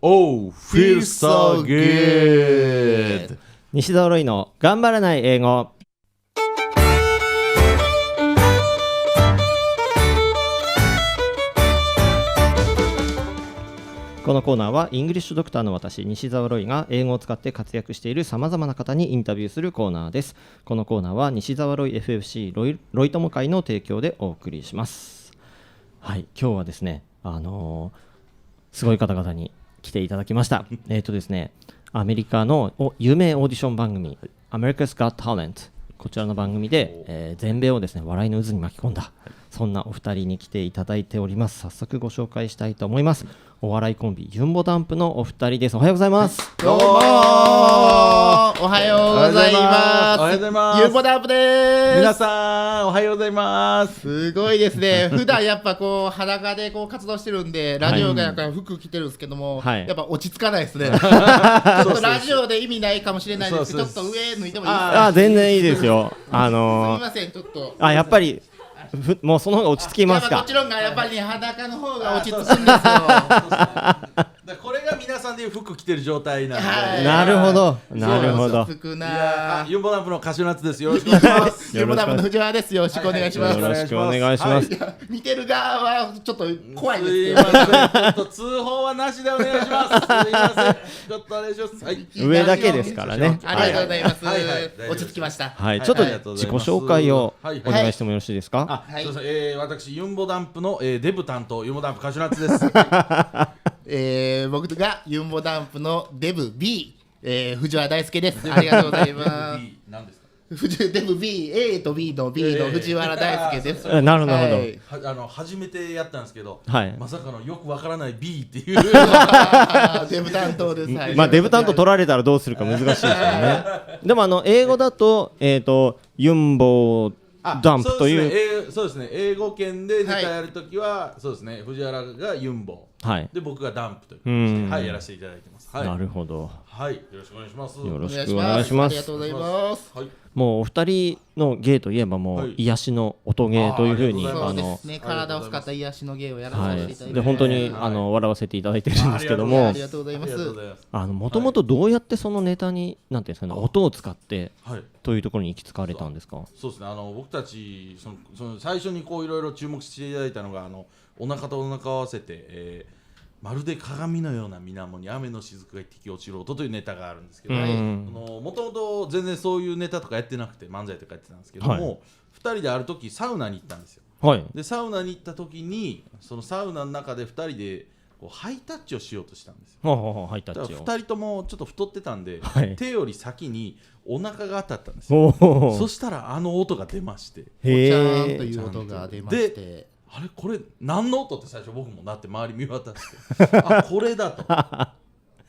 Oh, feel so good. 西澤ロイの頑張らない英語。このコーナーはイングリッシュドクターの私西澤ロイが英語を使って活躍しているさまざまな方にインタビューするコーナーです。このコーナーは西澤ロイ FFC ロイ友会の提供でお送りします。はい、今日はですね、すごい方々に来ていただきました。ですね、アメリカの有名オーディション番組 America's Got Talent、 こちらの番組で、全米をですね笑いの渦に巻き込んだ、そんなお二人に来ていただいております。早速ご紹介したいと思います。お笑いコンビユンボダンプのお二人です。おはようございます。どうもおはようございます。おはようございます。ユンボダンプです。皆さんおはようございます。すごいですね。普段やっぱこう裸でこう活動してるんで、ラジオがなんか服着てるんですけども、はい、やっぱ落ち着かないですね。ちょっとラジオで意味ないかもしれないですけど、ちょっと上脱いでもいいですか？全然いいですよ。すみません、ちょっと。やっぱりもうその方が落ち着きますか？もちろんがやっぱり、ね、裸の方が落ち着くんですよ。これが皆さんでいう服着てる状態なんで、はい、なるほどなるほど。ユンボダンプのカシュナッツです。よろしくお願いします。ユンボダンプの藤原です。よろしくお願いします。よろしくお願いします。見てる側はちょっと怖いですけど、ちょっと通報はなしでお願いします。すいません、ちょっとお願いします。はい、上だけですからね。ありがとうございます。落ち着きました。はい、ちょっと自己紹介をお願いしてもよろしいですか？はい、私ユンボダンプのデブ担当ユンボダンプカシュナッツです。僕がユンボダンプのデブ B、藤原大輔です。ありがとうございます。何ですか？デブ B、A と B の B の藤原大輔です。なるほど。初めてやったんですけど、はい、まさかのよくわからない B っていうデブ担当です。まあデブ担当取られたらどうするか難しいですよね。でも英語だとユンボダンプという、そうですね、英語圏でネタやるときは、そうですね、藤原がユンボ、はい、で僕がダンプという、はい、やらせていただいてます。はい、なるほど。はい、よろしくお願いします。よろしくお願いします。ありがとうございます。はい、もうお二人の芸といえばもう癒しの音芸というふうに、そうですね、体を使った癒しの芸をやらせていただいて、で本当に笑わせていただいてるんですけども、ありがとうございます。もともとどうやってそのネタになんていうんですかね、音を使ってというところに行き着かれたんですか？そうですね、僕たちその最初にこういろいろ注目していただいたのがお腹とお腹を合わせて、まるで鏡のような水面に雨の雫が一滴落ちる音というネタがあるんですけど、もともと全然そういうネタとかやってなくて漫才とかやってたんですけども、2人である時サウナに行ったんですよ。はい、でサウナに行った時にそのサウナの中で2人でこうハイタッチをしようとしたんですよ。ハイタッチを。2人ともちょっと太ってたんで、手より先にお腹が当たったんですよ。そしたら音が出まして、ポチャーンという音が出まして、あれこれ何の音って最初僕もなって周り見渡してあこれだと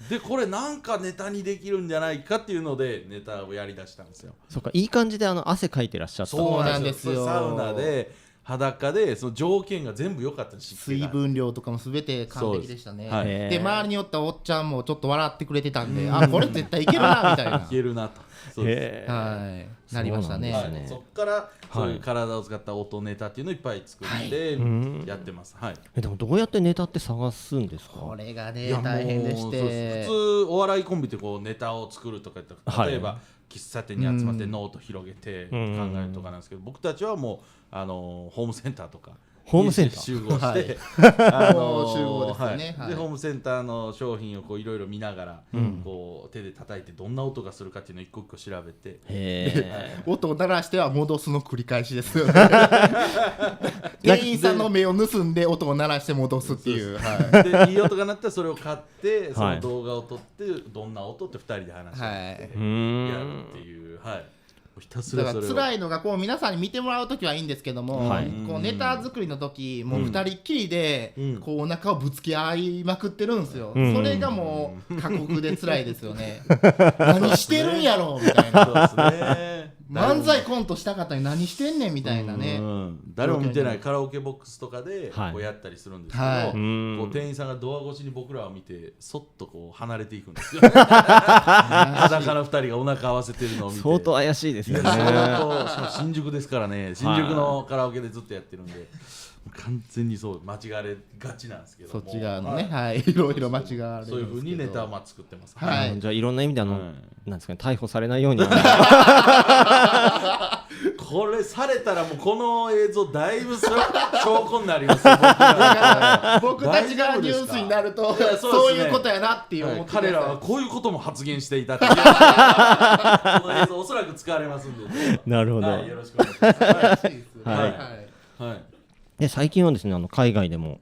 でこれなんかネタにできるんじゃないかっていうのでネタをやりだしたんですよ。そうか、いい感じで汗かいてらっしゃった。そうなんですよ。サウナで裸でその条件が全部良かったし、水分量とかも全て完璧でしたね。で周りにおったおっちゃんもちょっと笑ってくれてたんで、あこれ絶対いけるなみたいな。いけるなと。はい、なりましたね。そっからそういう体を使った音ネタっていうのをいっぱい作ってやってます。はい。でもどうやってネタって探すんですか？これがね大変でして、普通お笑いコンビってこうネタを作るとか言ったら、例えば喫茶店に集まってノート広げて考えるとかなんですけど、僕たちはもうホームセンターとかホームセンター集合して、集合ですよね。でホームセンターの商品をこういろいろ見ながら、こう手で叩いてどんな音がするかっていうのを一個一個調べて、音を鳴らしては戻すの繰り返しですよね。店員さんの目を盗んで音を鳴らして戻すっていう。でいい音が鳴ったらそれを買ってその動画を撮ってどんな音って2人で話してやるっていう。はい。だから辛いのがこう皆さんに見てもらうときはいいんですけども、こうネタ作りの時もう2人っきりでこうお腹をぶつけ合いまくってるんですよ。それがもう過酷で辛いですよね。何してるんやろみたいな。漫才コントしたかったのに何してんねんみたいなね。誰も見てないカラオケボックスとかでこうやったりするんですけど、こう店員さんがドア越しに僕らを見てそっとこう離れていくんですよ。裸の2人がお腹合わせてるのを見て相当怪しいですよね。新宿ですからね、新宿のカラオケでずっとやってるんで完全にそう間違われがちなんですけども、そっち側のね、はい、いろいろ間違われるんですけど、そういう風にネタを作ってます。はい、じゃあいろんな意味でなんですかね、逮捕されないようにこれされたらもうこの映像だいぶ証拠になりますよ僕たちがニュースになるとそういうことやなっていう思って彼らはこういうことも発言していたっていうこの映像おそらく使われますんで、ね、なるほど、はい、よろしくお願いします。はいで最近はですね海外でも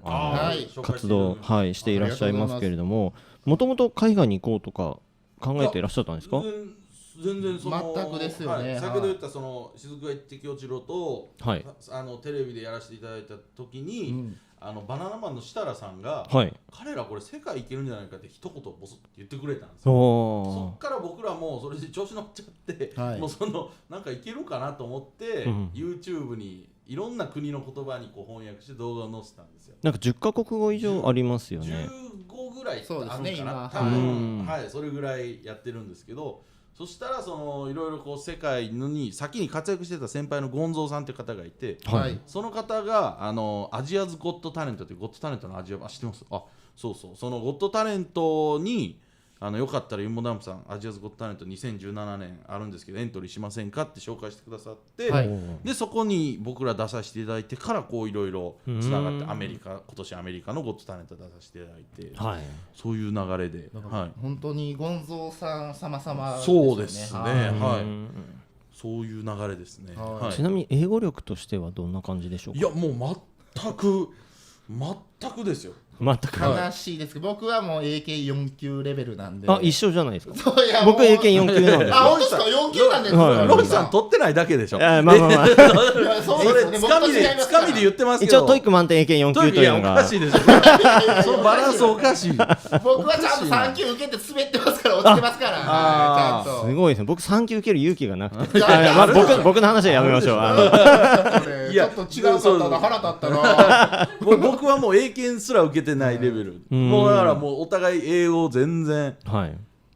活動、していらっしゃいますけれども、もともと海外に行こうとか考えていらっしゃったんですか？全然その全くですよね、先ほど言ったその雫が一落ちろと、テレビでやらせていただいた時に、バナナマンの設楽さんが、彼らこれ世界行けるんじゃないかって一言ボソって言ってくれたんですよ。そっから僕らもそれで調子乗っちゃって、もうそのなんかいけるかなと思って、YouTube にいろんな国の言葉にこう翻訳して動画を載せたんですよ。なんか10カ国語以上ありますよね。15ぐらいあるのかな、今多分、それぐらいやってるんですけど、そしたらそのいろいろこう世界に先に活躍してた先輩のゴンゾーさんという方がいて、その方がアジアズゴットタレントというゴットタレントのアジア知ってます？そうそのゴットタレントによかったらユンボダンプさんアジアズゴットタレント2017年あるんですけどエントリーしませんかって紹介してくださって、でそこに僕ら出させていただいてからこういろいろつながって今年アメリカのゴットタレント出させていただいて、そういう流れで、本当にゴンゾーさん様々ですね。そうですね、そういう流れですね。ちなみに英語力としてはどんな感じでしょうか？いやもう全くですよ。全く悲しいですけど、僕はもう AK4 級レベルなんで。一緒じゃないですか。僕 AK4 級なんですよ。本当ですか？4級なんですか？ロイさん取ってないだけでしょ。それつかみで言ってますけど、一応トイック満点 AK4 級というのがおかしいでしょ。そのバランスおかしい。僕はちゃんと3級受けて滑ってますから落ちてますから。すごいですね。僕3級受ける勇気がなくて。僕の話はやめましょう。ちょっと違うかったな、腹立ったな。僕はもう英検すら受けてないレベル、もうだからもうお互い英語全然、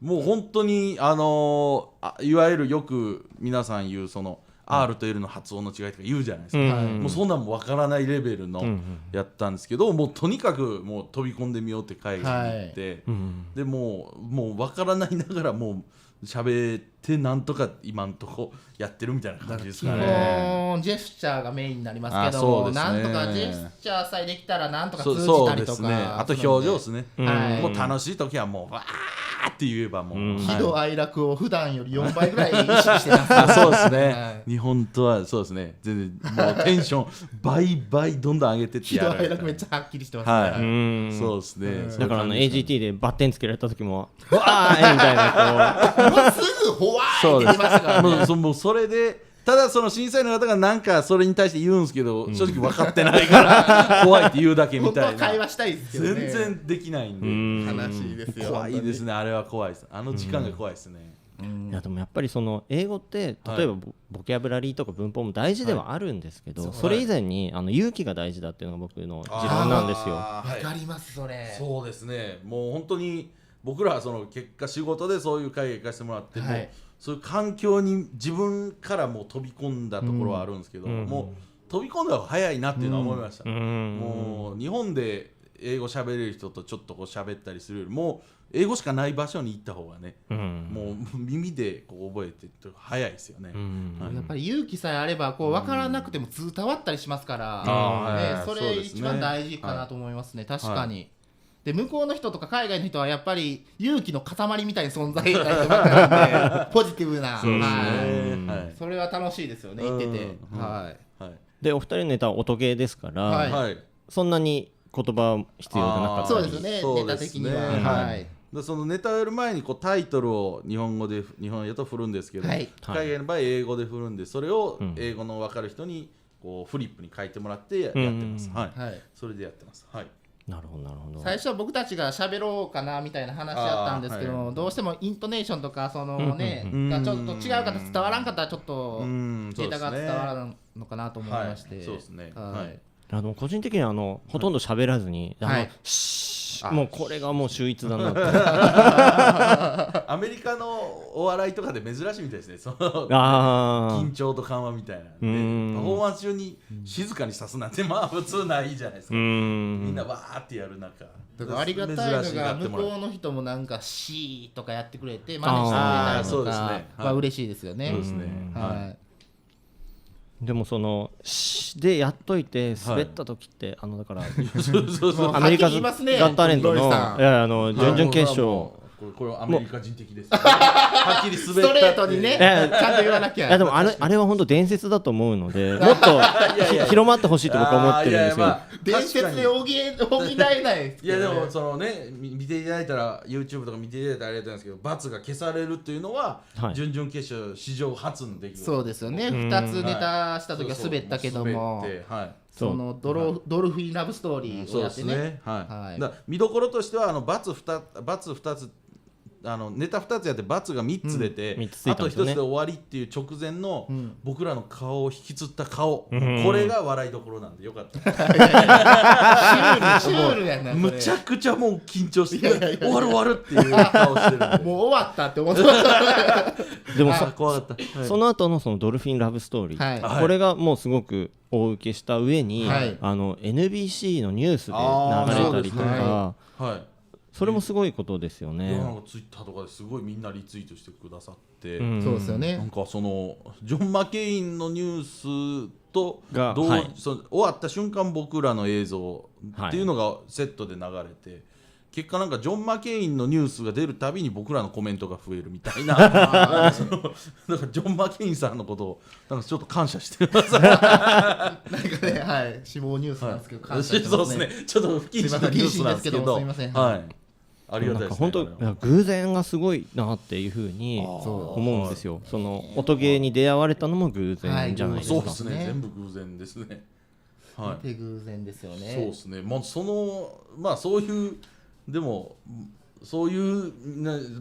もう本当にいわゆるよく皆さん言うその R と L の発音の違いとか言うじゃないですか、もうそんなんもわからないレベルのやったんですけど、もうとにかくもう飛び込んでみようって海外に行って、でもうわからないながらもう喋ってなんとか今んとこやってるみたいな感じですかね。ジェスチャーがメインになりますけども、なんとかジェスチャーさえできたらなんとか通じたりとか、あと表情ですね。もう楽しい時はもうわーって言えばもう喜怒哀楽を普段より4倍ぐらい意識してます。そうですね。日本とはそうですね。全然もうテンション倍どんどん上げてってやる。喜怒哀楽めっちゃはっきりしてますね。そうですね。だから AGT でバッテンつけられた時もわーみたいなすぐホワーって言いましたからね。もうそれでただその審査員の方がなんかそれに対して言うんですけど、正直分かってないから怖いって言うだけみたいな。本当は会話したいですけどね。全然できないんで悲しいですよ。怖いですね。あれは怖いです。時間が怖いですね。いやでもやっぱりその英語って例えばボキャブラリーとか文法も大事ではあるんですけど、それ以前に勇気が大事だっていうのが僕の持論なんですよ。わかりますそれ。そうですね。もう本当に僕らはその結果仕事でそういう会行かせてもらっても、そういう環境に自分からもう飛び込んだところはあるんですけど、もう飛び込んだ方が早いなっていうのは思いました。もう日本で英語喋れる人とちょっとこう喋ったりするよりも英語しかない場所に行った方がね、もう耳でこう覚えてって早いですよね。やっぱり勇気さえあればこう分からなくても伝わったりしますから、それ一番大事かなと思いますね。確かに。で向こうの人とか海外の人はやっぱり勇気の塊みたいな存在だと思うんでポジティブな、それは楽しいですよね、言ってて。でお二人のネタは音ゲーですから、そんなに言葉必要がなかったり。そうですね、ネタ的には。そのネタをやる前にこうタイトルを日本やと振るんですけど、海外の場合英語で振るんで、それを英語の分かる人にこうフリップに書いてもらってやってます。それでやってます。なるほど。最初は僕たちが喋ろうかなみたいな話だったんですけど、どうしてもイントネーションとかそのねがちょっと違う方伝わらんかったらちょっとデータが伝わらんのかなと思いまして、個人的にはほとんど喋らずに、もうこれがもう秀逸だなってアメリカのお笑いとかで珍しいみたいですね、その緊張と緩和みたいなでパフォーマンス中に静かにさすなんてまあ普通ないじゃないですか。みんなわーってやる中だからありがたいのが向こうの人もなんかシーとかやってくれて真似してくれたりとかは嬉しいですよね。そうですね、でもそのでやっといて滑った時って、だからアメリカズガットタレントの準々決勝これアメリカ人的ですはっきり滑ったストレートにねちゃんと言わなきゃ。でもあれは本当伝説だと思うのでもっと広まってほしいと僕は思ってるんですよ。伝説で補えないいやでもそのね見ていただいたら YouTube とか見ていただいたらありがたいんですけど罰が消されるっていうのは準々決勝史上初の出来事。そうですよね。2つネタした時は滑ったけどもそのドルフィンラブストーリーをやってね。だ見どころとしては罰2つネタ2つやって罰が3つ出て、あと1つで終わりっていう直前の僕らの顔を引きつった顔、これが笑いどころなんでよかった。シュールやな。むちゃくちゃもう緊張して終わるっていう顔してる。もう終わったって思ってました。でも怖かった。その後のそのドルフィンラブストーリー、これがもうすごく大受けした上に、NBC のニュースで流れたりとか。それもすごいことですよね。なんかツイッターとかですごいみんなリツイートしてくださって、そうですよね。なんかそのジョン・マケインのニュースとその終わった瞬間僕らの映像っていうのがセットで流れて、結果なんかジョン・マケインのニュースが出るたびに僕らのコメントが増えるみたいなだからジョン・マケインさんのことをなんかちょっと感謝してますなんかね、死亡ニュースなんですけど感謝してますね。そうですね、ちょっと不謹慎なニュースなんですけど、すいません。ありがたいですね。本当偶然がすごいなっていうふうに思うんですよ。その音ゲーに出会われたのも偶然じゃないですか。そうですね、全部偶然ですね。偶然ですよね。そうですね。まあそういうでもそういう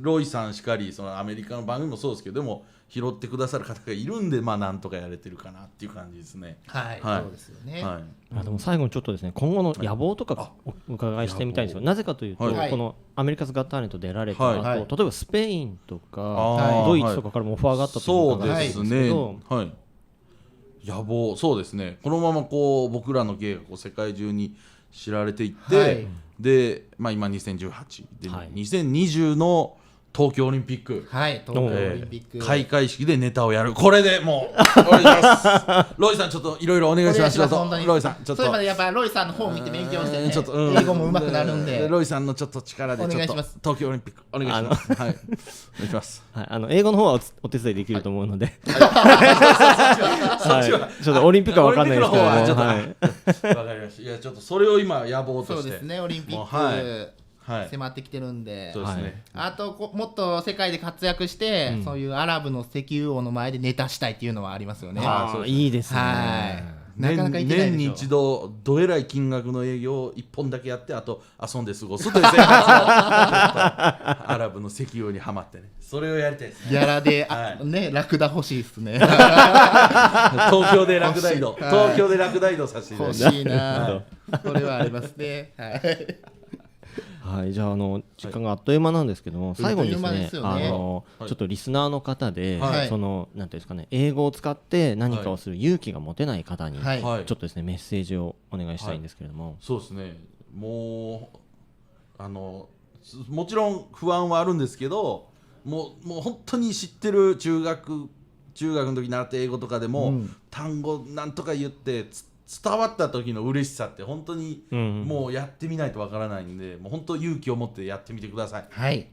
ロイさんしかりそのアメリカの番組もそうですけど、でも拾ってくださる方がいるんで、まあなんとかやれてるかなっていう感じですね。そうですよね。でも最後にちょっとですね、今後の野望とかお伺いしてみたいんですよ。なぜかというと、このアメリカズガットタレント出られた後、例えばスペインとかドイツとかからもオファーがあったと伺うんですけど、野望、そうですね。このままこう僕らの芸がこう世界中に知られていって、で、まあ今2018で2020の東京オリンピック、東京オリンピック開会式でネタをやる。これでもうお願いします。ロイさんちょっといろいろお願いします。ロイさんちょっとそういうやっぱロイさんの方見て勉強してね、英語も上手くなるんで、ロイさんのちょっと力でちょっと東京オリンピックお願いします。はい、お願いします。英語の方はお手伝いできると思うので、ちょっとオリンピックは分かんないですけども、わかりました。いやちょっとそれを今野望として、そうですね、オリンピック迫ってきてるんで、あともっと世界で活躍して、そういうアラブの石油王の前でネタしたいっていうのはありますよね。いいですね。なかなか行けないでしょ。年に一度どえらい金額の営業を1本だけやって、あと遊んで過ごすという生活をアラブの石油王にはまってね、それをやりたいですね。ギャラでね、ラクダ欲しいですね。東京でラクダ移動、東京でラクダ移動させていただきます。欲しいな。これはありますね。じゃあ時間があっという間なんですけども、最後にですね、ちょっとリスナーの方で、そのなんていうんですかね、英語を使って何かをする勇気が持てない方に、ちょっとですねメッセージをお願いしたいんですけれども。そうですね。もちろん不安はあるんですけど、もう本当に知ってる中学の時習って英語とかでも、単語なんとか言って伝わった時の嬉しさって本当にもうやってみないとわからないんで、もう本当勇気を持ってやってみてください。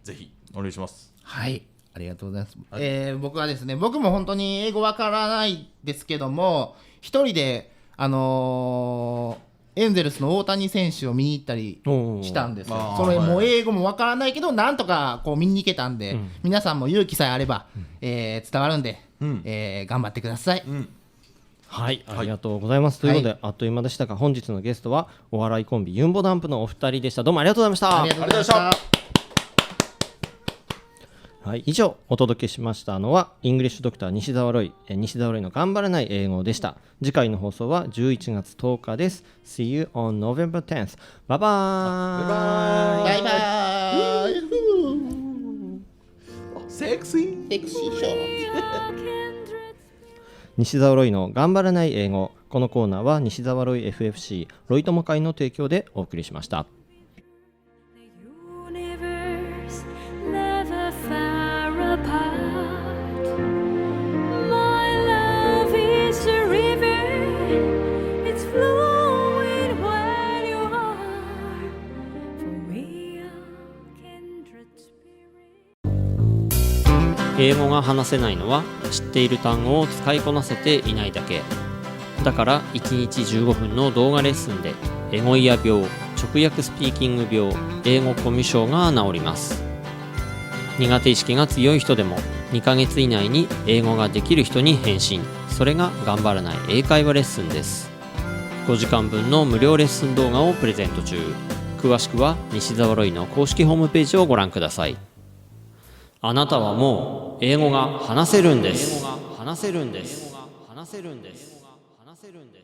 ぜひお願いします。ありがとうございます。僕はですね、僕も本当に英語わからないですけども、一人でエンゼルスの大谷選手を見に行ったりしたんですよ。それもう英語もわからないけど、なんとかこう見に行けたんで、皆さんも勇気さえあれば伝わるんで、頑張ってください。ありがとうございます。ということで、あっという間でしたが、本日のゲストはお笑いコンビユンボダンプのお二人でした。どうもありがとうございました。ありがとうございました。はい、以上お届けしましたのはイングリッシュドクター西澤ロイの頑張らない英語でした。次回の放送は11月10日です。 See you on November 10th. バイバイ。バイバイ。セクシーセクシーショー。西澤ロイの頑張らない英語。このコーナーは西澤ロイ FFC ロイ友会の提供でお送りしました。英語が話せないのは知っている単語を使いこなせていないだけ。だから1日15分の動画レッスンでエゴイヤ病、直訳スピーキング病、英語コミュ障が治ります。苦手意識が強い人でも2ヶ月以内に英語ができる人に変身。それが頑張らない英会話レッスンです。5時間分の無料レッスン動画をプレゼント中。詳しくは西澤ロイの公式ホームページをご覧ください。あなたはもう英語が話せるんです。話せるんです。話せるんです。話せるんです。